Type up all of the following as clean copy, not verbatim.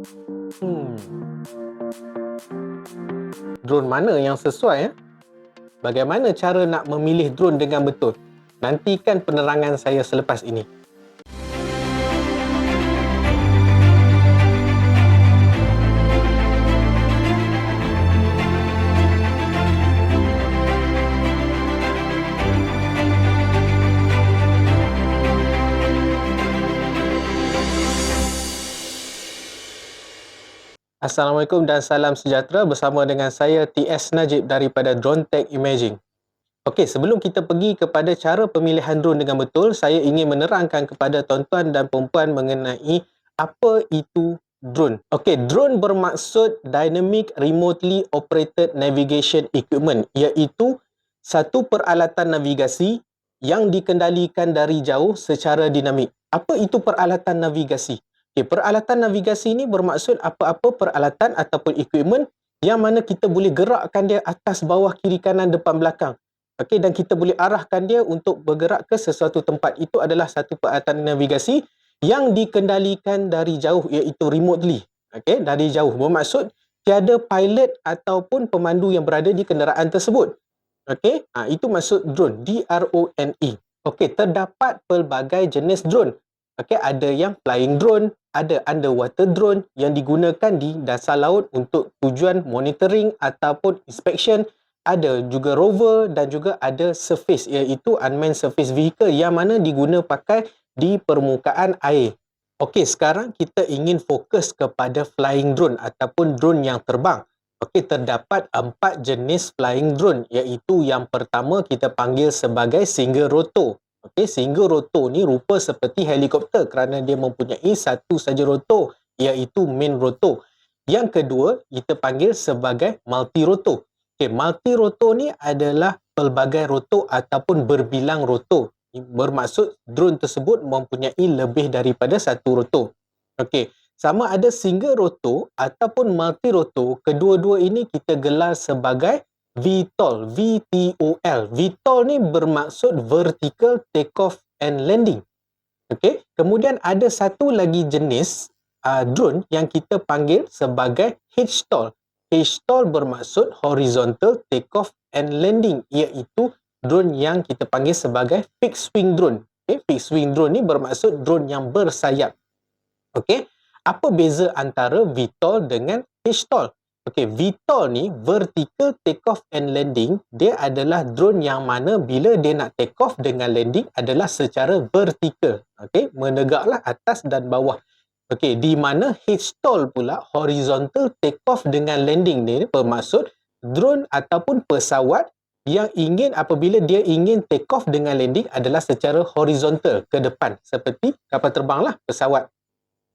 Hmm, drone mana yang sesuai ya? Bagaimana cara nak memilih drone dengan betul? Nantikan penerangan saya selepas ini. Assalamualaikum dan salam sejahtera, bersama dengan saya TS Najib daripada Drone Tech Imaging. Okey, sebelum kita pergi kepada cara pemilihan drone dengan betul, saya ingin menerangkan kepada tuan-tuan dan puan-puan mengenai apa itu drone. Okey, drone bermaksud Dynamic Remotely Operated Navigation Equipment, iaitu satu peralatan navigasi yang dikendalikan dari jauh secara dinamik. Apa itu peralatan navigasi? Okay, peralatan navigasi ini bermaksud apa-apa peralatan ataupun equipment yang mana kita boleh gerakkan dia atas, bawah, kiri, kanan, depan, belakang. Okey, dan kita boleh arahkan dia untuk bergerak ke sesuatu tempat. Itu adalah satu peralatan navigasi yang dikendalikan dari jauh, iaitu remotely. Okey, dari jauh bermaksud tiada pilot ataupun pemandu yang berada di kenderaan tersebut. Okey, itu maksud drone, D-R-O-N-E. Okey, terdapat pelbagai jenis drone. Okey, ada yang flying drone, ada underwater drone yang digunakan di dasar laut untuk tujuan monitoring ataupun inspection. Ada juga rover dan juga ada surface, iaitu unmanned surface vehicle yang mana diguna pakai di permukaan air. Okey, sekarang kita ingin fokus kepada flying drone ataupun drone yang terbang. Okey, terdapat 4 jenis flying drone, iaitu yang pertama kita panggil sebagai single rotor. Okey, single rotor ni rupa seperti helikopter kerana dia mempunyai satu saja rotor, iaitu main rotor. Yang kedua, kita panggil sebagai multi rotor. Okey, multi rotor ni adalah pelbagai rotor ataupun berbilang rotor. Bermaksud drone tersebut mempunyai lebih daripada satu rotor. Okey, sama ada single rotor ataupun multi rotor, kedua-dua ini kita gelar sebagai VTOL, VTOL. VTOL ni bermaksud Vertical Takeoff and Landing. Okey, kemudian ada satu lagi jenis drone yang kita panggil sebagai HTOL. HTOL bermaksud Horizontal Takeoff and Landing, iaitu drone yang kita panggil sebagai fixed wing drone. Okay, fixed wing drone ni bermaksud drone yang bersayap. Okey, apa beza antara VTOL dengan HTOL? Okey, VTOL ni, Vertical Takeoff and Landing, dia adalah drone yang mana bila dia nak take off dengan landing adalah secara vertikal. Okey, menegaklah atas dan bawah. Okey, di mana HTOL pula, Horizontal Takeoff dengan Landing ni bermaksud drone ataupun pesawat yang ingin, apabila dia ingin take off dengan landing adalah secara horizontal ke depan, seperti kapal terbang lah, pesawat.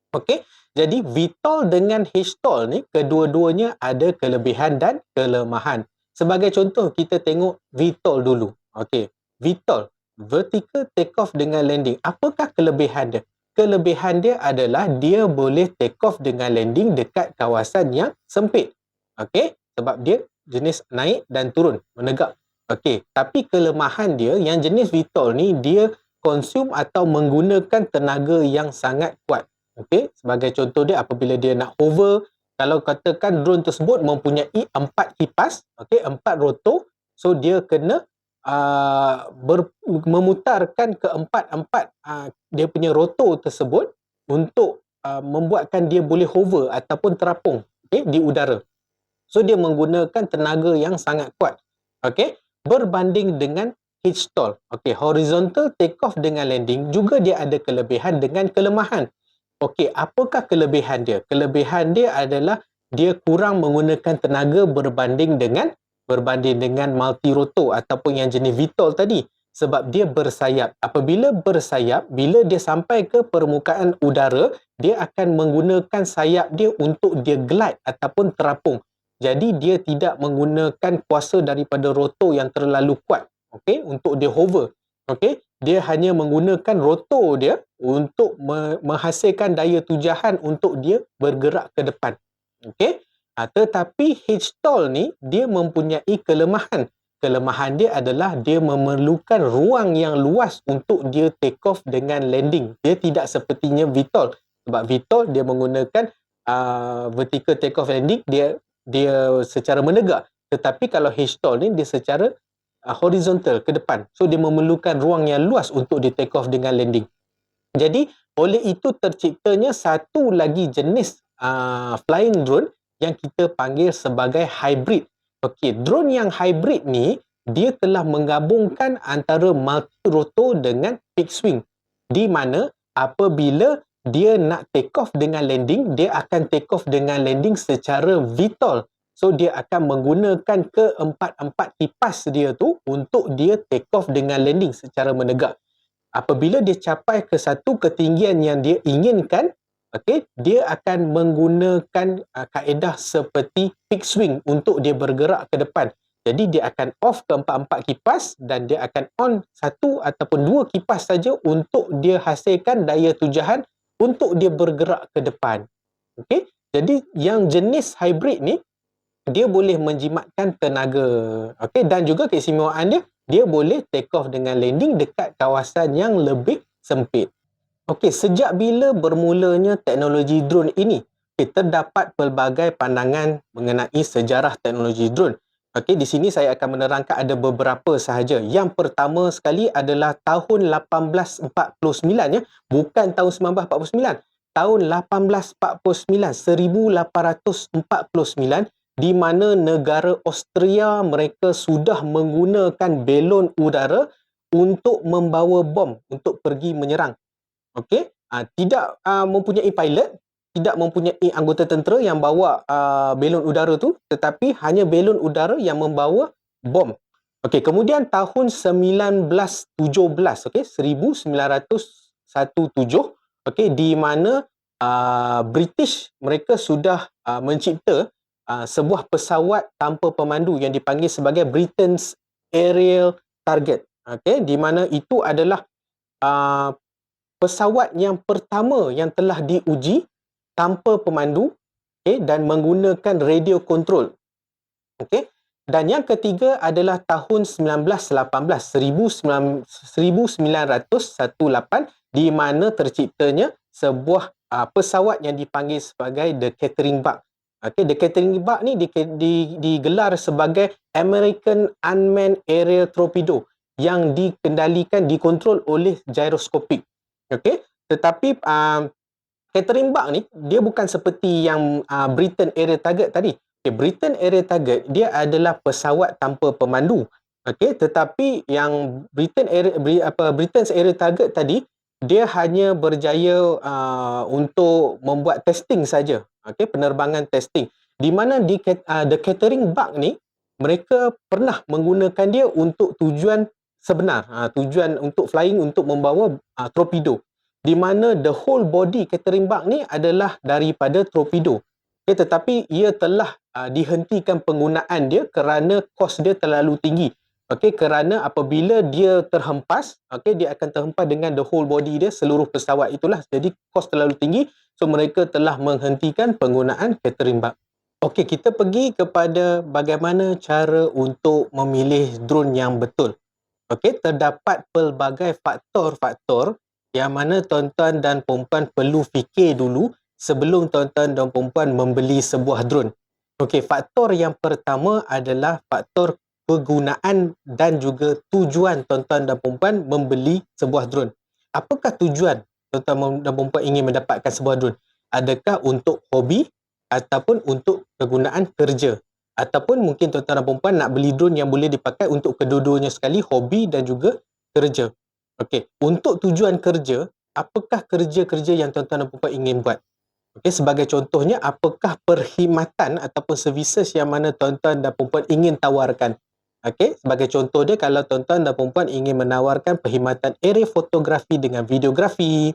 Okey, jadi VTOL dengan HTOL ni kedua-duanya ada kelebihan dan kelemahan. Sebagai contoh, kita tengok VTOL dulu. Okey, VTOL, Vertical Takeoff dengan Landing. Apakah kelebihan dia? Kelebihan dia adalah dia boleh take off dengan landing dekat kawasan yang sempit. Okey, sebab dia jenis naik dan turun, menegak. Okey, tapi kelemahan dia yang jenis VTOL ni, dia consume atau menggunakan tenaga yang sangat kuat. Okey, sebagai contoh dia, apabila dia nak hover, kalau katakan drone tersebut mempunyai 4 kipas, okey, 4 rotor, so dia kena memutarkan keempat-empat dia punya rotor tersebut untuk membuatkan dia boleh hover ataupun terapung, okey, di udara. So dia menggunakan tenaga yang sangat kuat. Okey, berbanding dengan HTOL. Okey, Horizontal Takeoff dengan Landing juga dia ada kelebihan dengan kelemahan. Okey, apakah kelebihan dia? Kelebihan dia adalah dia kurang menggunakan tenaga berbanding dengan multi rotor ataupun yang jenis VTOL tadi, sebab dia bersayap. Apabila bersayap, bila dia sampai ke permukaan udara, dia akan menggunakan sayap dia untuk dia glide ataupun terapung. Jadi dia tidak menggunakan kuasa daripada rotor yang terlalu kuat, okey, untuk dia hover. Okey, dia hanya menggunakan rotor dia untuk menghasilkan daya tujahan untuk dia bergerak ke depan. Okey, tetapi HTOL ni dia mempunyai kelemahan. Kelemahan dia adalah dia memerlukan ruang yang luas untuk dia take off dengan landing. Dia tidak sepertinya VTOL. Sebab VTOL dia menggunakan vertical take off landing dia secara menegak, tetapi kalau HTOL ni dia secara horizontal ke depan. So dia memerlukan ruang yang luas untuk di take off dengan landing. Jadi oleh itu terciptanya satu lagi jenis flying drone yang kita panggil sebagai hybrid. Okey, drone yang hybrid ni dia telah menggabungkan antara multi-rotor dengan fixed wing. Di mana apabila dia nak take off dengan landing, dia akan take off dengan landing secara VTOL. So dia akan menggunakan keempat-empat kipas dia tu untuk dia take off dengan landing secara menegak. Apabila dia capai ke satu ketinggian yang dia inginkan, okey, dia akan menggunakan kaedah seperti fixed wing untuk dia bergerak ke depan. Jadi dia akan off keempat-empat kipas dan dia akan on satu ataupun dua kipas saja untuk dia hasilkan daya tujahan untuk dia bergerak ke depan. Okey, jadi yang jenis hybrid ni dia boleh menjimatkan tenaga. Okey, dan juga keistimewaan dia boleh take off dengan landing dekat kawasan yang lebih sempit. Okey, sejak bila bermulanya teknologi drone ini? Terdapat pelbagai pandangan mengenai sejarah teknologi drone. Okey, di sini saya akan menerangkan ada beberapa sahaja. Yang pertama sekali adalah tahun 1849 ya, bukan tahun 1949. Tahun 1849, 1849 di mana negara Austria mereka sudah menggunakan belon udara untuk membawa bom untuk pergi menyerang. Okey, tidak mempunyai pilot, tidak mempunyai anggota tentera yang bawa belon udara tu, tetapi hanya belon udara yang membawa bom. Okey, kemudian tahun 1917, okey, 1917, okey, di mana British mereka sudah mencipta sebuah pesawat tanpa pemandu yang dipanggil sebagai Britain's Aerial Target. Okey, di mana itu adalah pesawat yang pertama yang telah diuji tanpa pemandu, okay, dan menggunakan radio control. Okay. Dan yang ketiga adalah tahun 1918, di mana terciptanya sebuah pesawat yang dipanggil sebagai The Catering Bug. Okay, The Catering Bug ni digelar sebagai American Unmanned Aerial Torpedo yang dikontrol oleh gyroscopic. Okey, tetapi Catering Bug ni dia bukan seperti yang Britain Aerial Target tadi. Okay, Britain Aerial Target dia adalah pesawat tanpa pemandu. Okey, tetapi yang Britain's Aerial Target tadi dia hanya berjaya untuk membuat testing saja. Okey, penerbangan testing. Di mana The Catering Bug ni mereka pernah menggunakan dia untuk tujuan sebenar, tujuan untuk flying untuk membawa torpedo. Di mana the whole body Catering Bug ni adalah daripada torpedo. Okay, tetapi ia telah dihentikan penggunaan dia kerana kos dia terlalu tinggi. Okey, kerana apabila dia terhempas, okey, dia akan terhempas dengan the whole body dia, seluruh pesawat itulah. Jadi kos terlalu tinggi, so mereka telah menghentikan penggunaan Catering Bug. Okey, kita pergi kepada bagaimana cara untuk memilih drone yang betul. Okey, terdapat pelbagai faktor-faktor yang mana tuan-tuan dan puan-puan perlu fikir dulu sebelum tuan-tuan dan puan-puan membeli sebuah drone. Okey, faktor yang pertama adalah faktor penggunaan dan juga tujuan tuan-tuan dan puan-puan membeli sebuah drone. Apakah tujuan tuan-tuan dan puan-puan ingin mendapatkan sebuah drone? Adakah untuk hobi ataupun untuk kegunaan kerja? Ataupun mungkin tuan-tuan dan puan-puan nak beli drone yang boleh dipakai untuk kedua-duanya sekali, hobi dan juga kerja. Okey, untuk tujuan kerja, apakah kerja-kerja yang tuan-tuan dan puan-puan ingin buat? Okey, sebagai contohnya, apakah perkhidmatan ataupun services yang mana tuan-tuan dan puan-puan ingin tawarkan? Okey, sebagai contoh dia, kalau tuan-tuan dan puan-puan ingin menawarkan perkhidmatan area fotografi dengan videografi,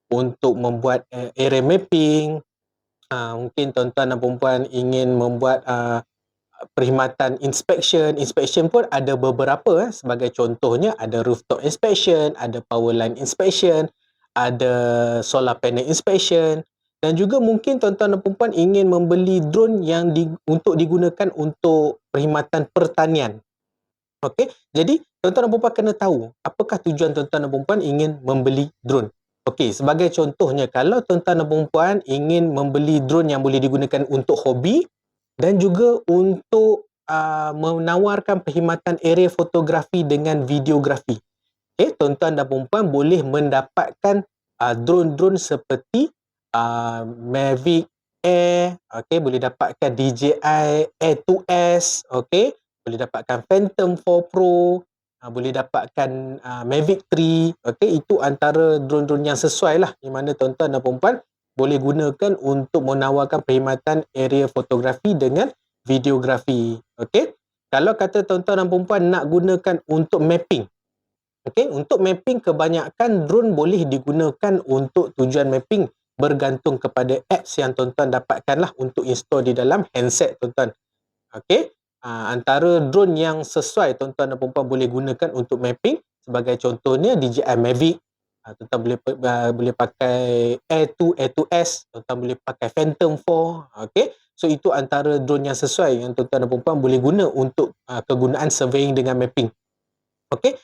untuk membuat area mapping, mungkin tuan-tuan dan puan-puan ingin membuat perkhidmatan inspection pun ada beberapa. Sebagai contohnya, ada rooftop inspection, ada power line inspection, ada solar panel inspection, dan juga mungkin tuan-tuan dan puan-puan ingin membeli drone yang untuk digunakan untuk perkhidmatan pertanian. Okey, jadi tuan-tuan dan puan-puan kena tahu apakah tujuan tuan-tuan dan puan-puan ingin membeli drone. Okey, sebagai contohnya, kalau tuan-tuan dan puan ingin membeli drone yang boleh digunakan untuk hobi dan juga untuk menawarkan perkhidmatan area fotografi dengan videografi. Okey, tuan-tuan dan puan boleh mendapatkan drone-drone seperti Mavic Air, okey, boleh dapatkan DJI Air 2S, okey, boleh dapatkan Phantom 4 Pro, boleh dapatkan Mavic 3, okey, itu antara drone-drone yang sesuai lah, di mana tuan-tuan dan puan boleh gunakan untuk menawarkan perkhidmatan area fotografi dengan videografi. Okey, kalau kata tuan-tuan dan puan nak gunakan untuk mapping, okey, untuk mapping kebanyakan drone boleh digunakan untuk tujuan mapping bergantung kepada apps yang tuan-tuan dapatkan lah untuk install di dalam handset tuan-tuan. Okey, antara drone yang sesuai tuan-tuan dan puan boleh gunakan untuk mapping sebagai contohnya DJI Mavic, tuan-tuan boleh pakai Air 2, Air 2S, tuan-tuan boleh pakai Phantom 4, okey. So itu antara drone yang sesuai yang tuan-tuan dan puan boleh guna untuk kegunaan surveying dengan mapping. Okey,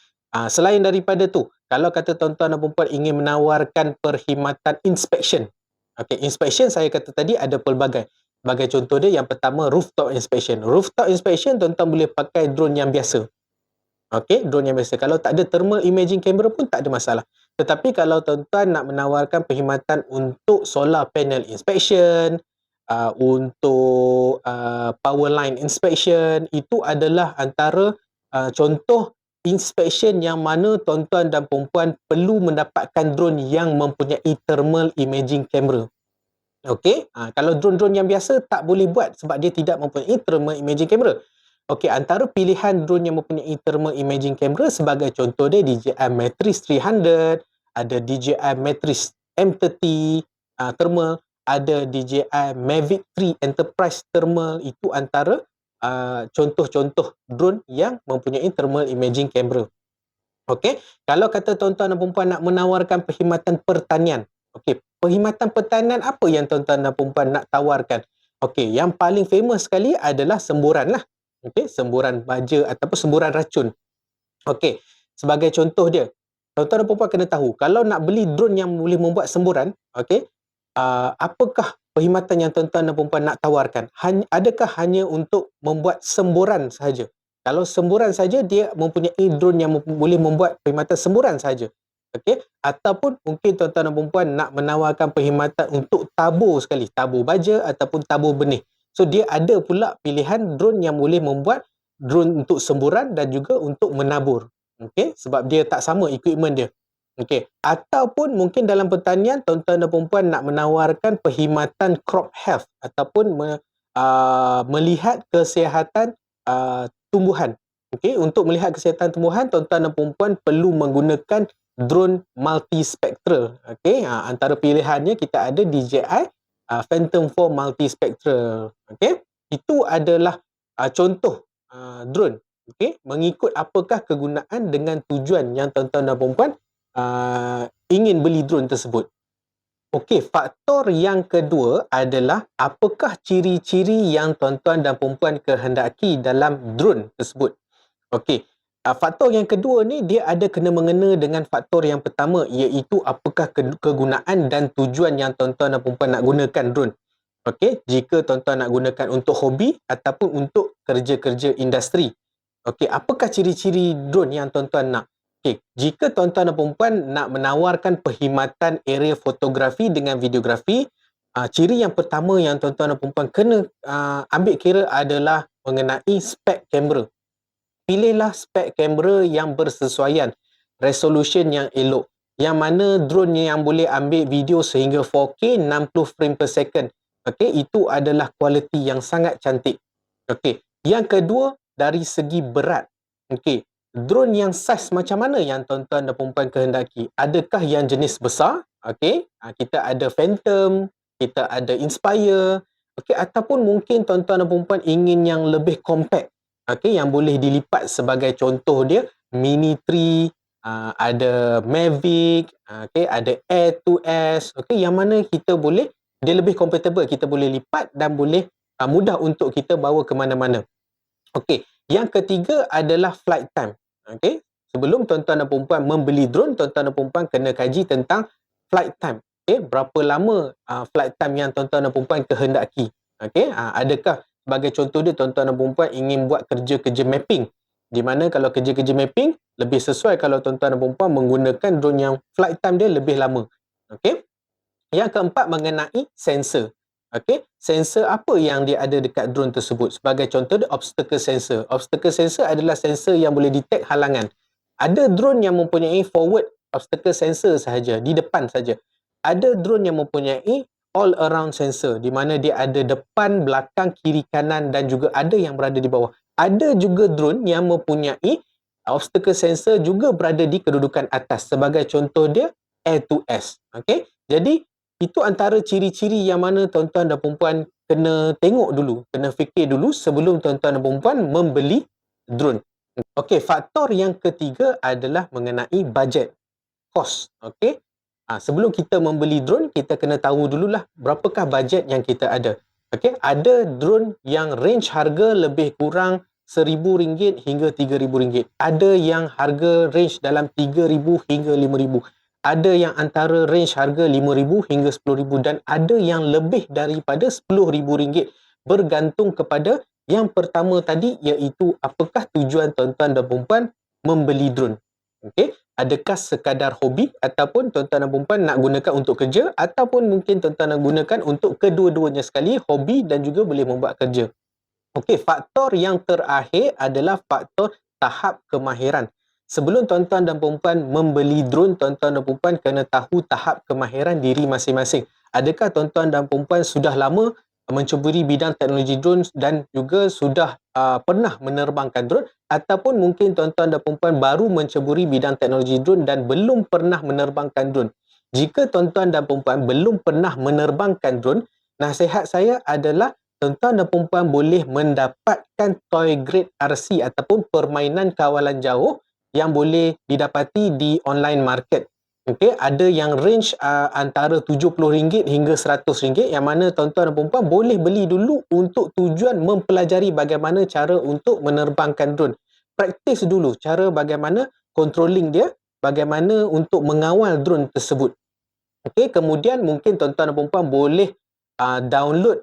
selain daripada tu, kalau kata tuan-tuan dan puan ingin menawarkan perkhidmatan inspection. Okey, inspection saya kata tadi ada pelbagai. Sebagai contoh dia, yang pertama rooftop inspection. Rooftop inspection tuan-tuan boleh pakai drone yang biasa. Okey, drone yang biasa. Kalau tak ada thermal imaging camera pun tak ada masalah. Tetapi kalau tuan-tuan nak menawarkan perkhidmatan untuk solar panel inspection, untuk power line inspection, itu adalah antara contoh inspection yang mana tuan-tuan dan puan perlu mendapatkan drone yang mempunyai thermal imaging camera. Okey, kalau drone-drone yang biasa tak boleh buat sebab dia tidak mempunyai thermal imaging camera. Okey, antara pilihan drone yang mempunyai thermal imaging camera sebagai contoh dia DJI Matrix 300, ada DJI Matrix M30 thermal, ada DJI Mavic 3 Enterprise thermal, itu antara contoh-contoh drone yang mempunyai thermal imaging camera. Okey, kalau kata tuan-tuan dan puan nak menawarkan perkhidmatan pertanian. Okey, perkhidmatan pertanian apa yang tuan-tuan dan puan nak tawarkan? Okey, yang paling famous sekali adalah semburan lah. Okey, semburan baja ataupun semburan racun. Okey, sebagai contoh dia, tuan-tuan dan puan kena tahu, kalau nak beli drone yang boleh membuat semburan, okey, apakah perkhidmatan yang tuan-tuan dan puan nak tawarkan? Adakah hanya untuk membuat semburan sahaja? Kalau semburan saja, dia mempunyai drone yang boleh membuat perkhidmatan semburan saja. Okey, ataupun mungkin tuan-tuan dan puan nak menawarkan perkhidmatan untuk tabur sekali, tabur baja ataupun tabur benih. So dia ada pula pilihan drone yang boleh membuat drone untuk semburan dan juga untuk menabur. Okey, sebab dia tak sama equipment dia. Okey, ataupun mungkin dalam pertanian tuan-tuan dan puan nak menawarkan perkhidmatan crop health ataupun melihat kesihatan tumbuhan. Okey, untuk melihat kesihatan tumbuhan, tuan-tuan dan puan perlu menggunakan drone multispectral. Okey, antara pilihannya kita ada DJI Phantom 4 multispectral. Okey, itu adalah contoh drone. Okey, mengikut apakah kegunaan dengan tujuan yang tuan-tuan dan puan ingin beli drone tersebut. Okey, faktor yang kedua adalah apakah ciri-ciri yang tuan-tuan dan puan kehendaki dalam drone tersebut. Okey, faktor yang kedua ni dia ada kena mengena dengan faktor yang pertama, iaitu apakah kegunaan dan tujuan yang tuan-tuan dan puan nak gunakan drone. Okey, jika tuan-tuan nak gunakan untuk hobi ataupun untuk kerja-kerja industri. Okey, apakah ciri-ciri drone yang tuan-tuan nak? Okey, jika tuan-tuan dan puan nak menawarkan perkhidmatan area fotografi dengan videografi, ciri yang pertama yang tuan-tuan dan puan kena ambil kira adalah mengenai spek kamera. Pilihlah spek kamera yang bersesuaian, resolution yang elok, yang mana drone yang boleh ambil video sehingga 4K 60 frame per second. Okey, itu adalah kualiti yang sangat cantik. Okey, yang kedua dari segi berat. Okey, drone yang saiz macam mana yang tuan-tuan dan puan kehendaki? Adakah yang jenis besar? Okey, kita ada Phantom, kita ada Inspire. Okey, ataupun mungkin tuan-tuan dan puan ingin yang lebih compact. Okey, yang boleh dilipat sebagai contoh dia Mini 3, ada Mavic, okey, ada Air 2S. Okey, yang mana kita boleh, dia lebih compatible, kita boleh lipat dan boleh mudah untuk kita bawa ke mana-mana. Okey, yang ketiga adalah flight time. Okey, sebelum tuan-tuan dan puan membeli drone, tuan-tuan dan puan kena kaji tentang flight time. Okey, berapa lama flight time yang tuan-tuan dan puan kehendaki. Okey, adakah sebagai contoh dia tuan-tuan dan puan ingin buat kerja-kerja mapping, di mana kalau kerja-kerja mapping lebih sesuai kalau tuan-tuan dan puan menggunakan drone yang flight time dia lebih lama. Okey. Yang keempat mengenai sensor. Okey, sensor apa yang dia ada dekat drone tersebut? Sebagai contoh dia obstacle sensor. Obstacle sensor adalah sensor yang boleh detect halangan. Ada drone yang mempunyai forward obstacle sensor sahaja, di depan saja. Ada drone yang mempunyai all around sensor, di mana dia ada depan, belakang, kiri, kanan dan juga ada yang berada di bawah. Ada juga drone yang mempunyai obstacle sensor juga berada di kedudukan atas. Sebagai contoh dia air to S. Okey. Jadi itu antara ciri-ciri yang mana tuan-tuan dan puan kena tengok dulu, kena fikir dulu sebelum tuan-tuan dan puan membeli drone. Okey, faktor yang ketiga adalah mengenai bajet, kos. Okey. Sebelum kita membeli drone, kita kena tahu dululah berapakah bajet yang kita ada. Okey, ada drone yang range harga lebih kurang RM1,000 hingga RM3,000. Ada yang harga range dalam RM3,000 hingga RM5,000. Ada yang antara range harga RM5,000 hingga RM10,000 dan ada yang lebih daripada RM10,000 bergantung kepada yang pertama tadi iaitu apakah tujuan tuan-tuan dan puan membeli drone. Okey, adakah sekadar hobi ataupun tuan-tuan dan puan nak gunakan untuk kerja ataupun mungkin tuan-tuan nak gunakan untuk kedua-duanya sekali, hobi dan juga boleh membuat kerja. Okey, faktor yang terakhir adalah faktor tahap kemahiran. Sebelum tuan-tuan dan puan membeli drone, tuan-tuan dan puan kena tahu tahap kemahiran diri masing-masing. Adakah tuan-tuan dan puan sudah lama menceburi bidang teknologi drone dan juga sudah pernah menerbangkan drone ataupun mungkin tuan-tuan dan puan baru menceburi bidang teknologi drone dan belum pernah menerbangkan drone. Jika tuan-tuan dan puan belum pernah menerbangkan drone, nasihat saya adalah tuan-tuan dan puan boleh mendapatkan toy grade RC ataupun permainan kawalan jauh yang boleh didapati di online market. Okey, ada yang range antara RM70 hingga RM100 yang mana tuan-tuan dan puan boleh beli dulu untuk tujuan mempelajari bagaimana cara untuk menerbangkan drone. Praktis dulu cara bagaimana controlling dia, bagaimana untuk mengawal drone tersebut. Okey, kemudian mungkin tuan-tuan dan puan boleh download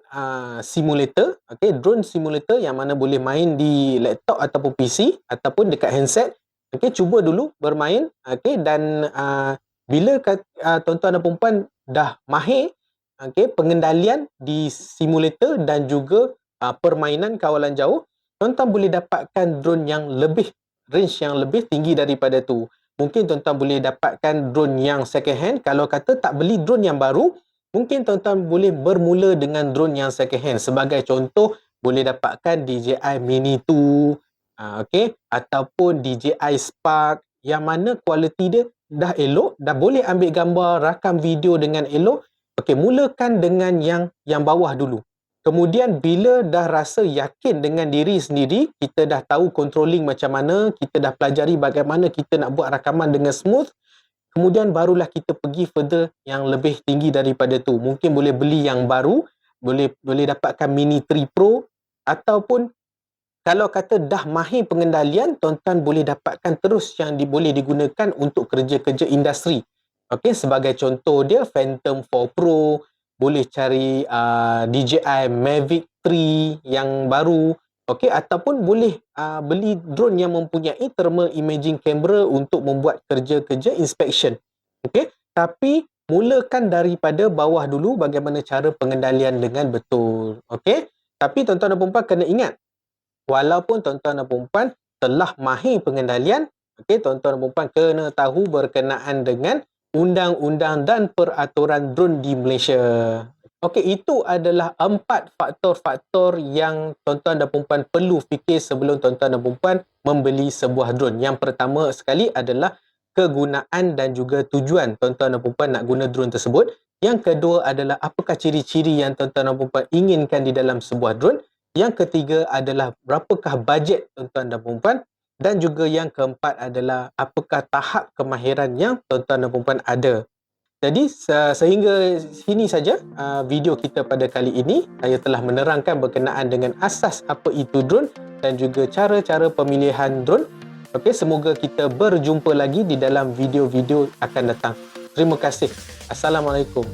simulator, drone simulator yang mana boleh main di laptop ataupun PC ataupun dekat handset. Cuba dulu bermain, dan bila tuan-tuan dan puan dah mahir pengendalian di simulator dan juga permainan kawalan jauh, tuan-tuan boleh dapatkan drone yang lebih range yang lebih tinggi daripada tu. Mungkin tuan-tuan boleh dapatkan drone yang second hand. Kalau kata tak beli drone yang baru, mungkin tuan-tuan boleh bermula dengan drone yang second hand. Sebagai contoh, boleh dapatkan DJI Mini 2, ataupun DJI Spark yang mana kualiti dia dah elok, dah boleh ambil gambar, rakam video dengan elok. Mulakan dengan yang bawah dulu. Kemudian bila dah rasa yakin dengan diri sendiri, kita dah tahu controlling macam mana, kita dah pelajari bagaimana kita nak buat rakaman dengan smooth, kemudian barulah kita pergi further yang lebih tinggi daripada tu. Mungkin boleh beli yang baru, boleh dapatkan Mini 3 Pro, ataupun kalau kata dah mahir pengendalian, tuan-tuan boleh dapatkan terus yang boleh digunakan untuk kerja-kerja industri. Sebagai contoh dia Phantom 4 Pro, boleh cari DJI Mavic 3 yang baru, ataupun boleh beli drone yang mempunyai thermal imaging camera untuk membuat kerja-kerja inspection. Tapi mulakan daripada bawah dulu bagaimana cara pengendalian dengan betul. Tapi tuan-tuan dan puan kena ingat, walaupun tuan-tuan dan puan telah mahir pengendalian, tuan-tuan dan puan kena tahu berkenaan dengan undang-undang dan peraturan drone di Malaysia. Itu adalah 4 faktor-faktor yang tuan-tuan dan puan perlu fikir sebelum tuan-tuan dan puan membeli sebuah drone. Yang pertama sekali adalah kegunaan dan juga tujuan tuan-tuan dan puan nak guna drone tersebut. Yang kedua adalah apakah ciri-ciri yang tuan-tuan dan puan inginkan di dalam sebuah drone. Yang ketiga adalah berapakah bajet tuan-tuan dan puan. Dan juga yang keempat adalah apakah tahap kemahiran yang tuan-tuan dan puan ada. Jadi sehingga sini saja video kita pada kali ini. Saya telah menerangkan berkenaan dengan asas apa itu drone dan juga cara-cara pemilihan drone. Semoga kita berjumpa lagi di dalam video-video akan datang. Terima kasih. Assalamualaikum.